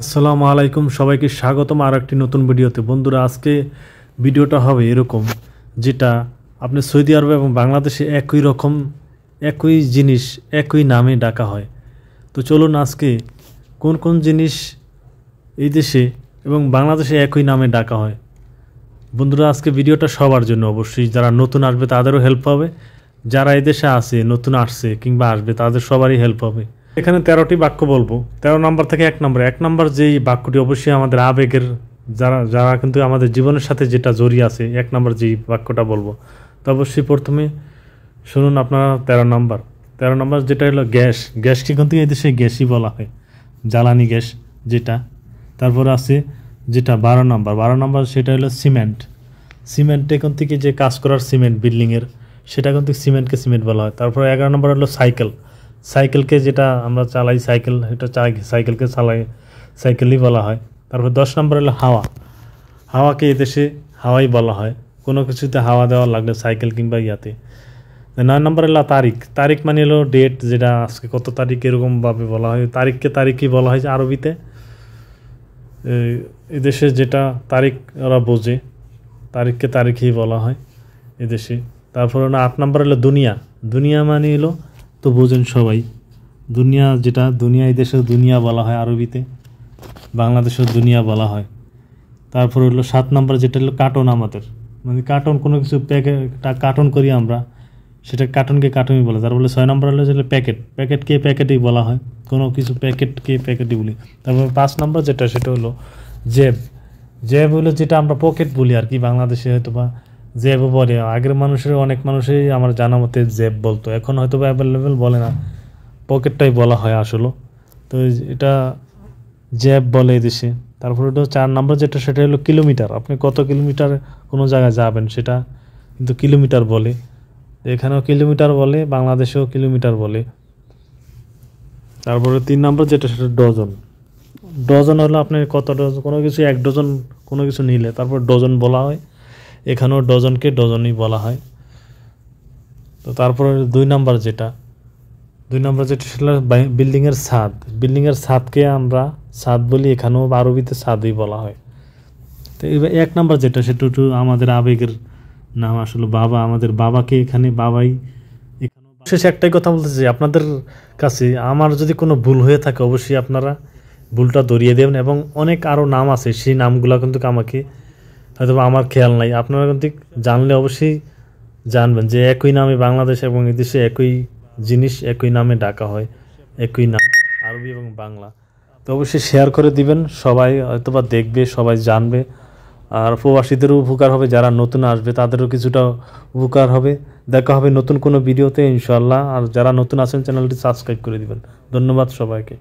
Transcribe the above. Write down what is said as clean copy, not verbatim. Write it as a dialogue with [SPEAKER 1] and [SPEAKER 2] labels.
[SPEAKER 1] আসসালামু আলাইকুম, সবাইকে স্বাগতম আর একটি নতুন ভিডিওতে। বন্ধুরা, আজকে ভিডিওটা হবে এরকম, যেটা আপনি সৌদি আরব এবং বাংলাদেশে একই রকম একই জিনিস একই নামে ডাকা হয়। তো চলুন আজকে কোন কোন জিনিস এই দেশে এবং বাংলাদেশে একই নামে ডাকা হয়। বন্ধুরা, আজকে ভিডিওটা সবার জন্য, অবশ্যই যারা নতুন আসবে তাদেরও হেল্প হবে, যারা এই দেশে আসে নতুন আসছে কিংবা আসবে তাদের সবারই হেল্প হবে। এখানে 13টি বাক্য বলবো, 13 নম্বর থেকে 1 নম্বর যেই বাক্যটি অবশ্যই আমাদের আবেগের, যারা যারা কিন্তু আমাদের জীবনের সাথে যেটা জড়িয়ে আছে, 1 নম্বর যেই বাক্যটা বলবো। তো অবশ্যই প্রথমে শুনুন আপনারা 13 নম্বর যেটা হলো গ্যাস। গ্যাসকে কিন্তু এই দেশে গ্যাসই বলা হয়, জ্বালানি গ্যাস যেটা। তারপর আছে যেটা 12 নম্বর সেটা হলো সিমেন্ট। সিমেন্ট এখন থেকে যে কাজ করার সিমেন্ট বিল্ডিংয়ের, সেটা কিন্তু সিমেন্টকে সিমেন্ট বলা হয়। তারপর 11 নম্বর হলো সাইকেল। সাইকেলকে যেটা আমরা চালাই, সাইকেল, এটা সাইকেলকে চালাই, সাইকেলই বলা হয়। তারপর 10 নম্বর হলো হাওয়া। হাওয়াকে এদেশে হাওয়াই বলা হয়, কোনো কিছুতে হাওয়া দেওয়া লাগলে সাইকেল কিংবা ইয়াতে। 9 নম্বর হলো তারিখ। তারিখ মানে হলো ডেট, যেটা আজকে কত তারিখ এরকমভাবে বলা হয়। তারিখকে তারিখই বলা হয় আরবিতে। এদেশে যেটা তারিখ ওরা বোঝে, তারিখকে তারিখই বলা হয় এদেশে। তারপর হলো 8 নম্বর হলো দুনিয়া। দুনিয়া মানে হলো, তো বোঝেন সবাই, দুনিয়া যেটা, দুনিয়া এই দেশেও দুনিয়া বলা হয় আরবিতে, বাংলাদেশেও দুনিয়া বলা হয়। তারপর হলো 7 নম্বর যেটা হলো কার্টন। আমাদের মানে কার্টন, কোনো কিছু কার্টন করি আমরা, সেটা কার্টনকে কার্টনই বলে। তারপরে 6 নম্বর হলো যেটা প্যাকেট। প্যাকেটকে প্যাকেটই বলা হয়, কোনো কিছু প্যাকেটকে প্যাকেটই বলি। তারপর 5 নম্বর যেটা, সেটা হলো জেব। জেব হলো যেটা আমরা পকেট বলি আর কি, বাংলাদেশে হয়তো বা জেবও বলে। আগের মানুষের, অনেক মানুষই আমার জানা মতে জেব বলতো, এখন হয়তো বা অ্যাভেলেবেল বলে না, পকেটটাই বলা হয় আসলে। তো এটা জেব বলে এদেশে। তারপর ওটা 4 নম্বর যেটা, সেটা হলো কিলোমিটার। আপনি কত কিলোমিটার কোনো জায়গায় যাবেন সেটা কিন্তু কিলোমিটার বলে। এখানেও কিলোমিটার বলে, বাংলাদেশেও কিলোমিটার বলে। তারপরে 3 নম্বর যেটা, সেটা ডজন। ডজন হলো আপনি কত ডজন, কোনো কিছু 1 ডজন কোনো কিছু নিলে তারপর ডজন বলা হয়, এখানেও ডজনকে ডজনই বলা হয়। তো তারপরে 2 নম্বর যেটা, সেটা বিল্ডিংয়ের ছাদ। বিল্ডিংয়ের ছাদকে আমরা ছাদ বলি, এখানেও আরবিতে ছাদই বলা হয়। তো এবার 1 নম্বর যেটা, সেটা একটু আমাদের আবেগের নাম, আসলে বাবা। আমাদের বাবাকে এখানে বাবাই। শেষে একটাই কথা বলতে চাই আপনাদের কাছে, আমার যদি কোনো ভুল হয়ে থাকে অবশ্যই আপনারা ভুলটা ধরিয়ে দেবেন। এবং অনেক আরও নাম আছে, সেই নামগুলো কিন্তু আমাকে হয়তো আমার খেয়াল নাই, আপনারা কিন্তু জানলে অবশ্যই জানবেন যে একই নামে বাংলাদেশ এবং এদেশে একই জিনিস একই নামে ডাকা হয়, একই নাম আরবি এবং বাংলা। তো অবশ্যই শেয়ার করে দিবেন, সবাই হয়তো বা দেখবে, সবাই জানবে। আর প্রবাসীদেরও উপকার হবে, যারা নতুন আসবে তাদেরও কিছুটা উপকার হবে। দেখা হবে নতুন কোনো ভিডিওতে ইনশাআল্লাহ। আর যারা নতুন আছেন চ্যানেলটি সাবস্ক্রাইব করে দিবেন। ধন্যবাদ সবাইকে।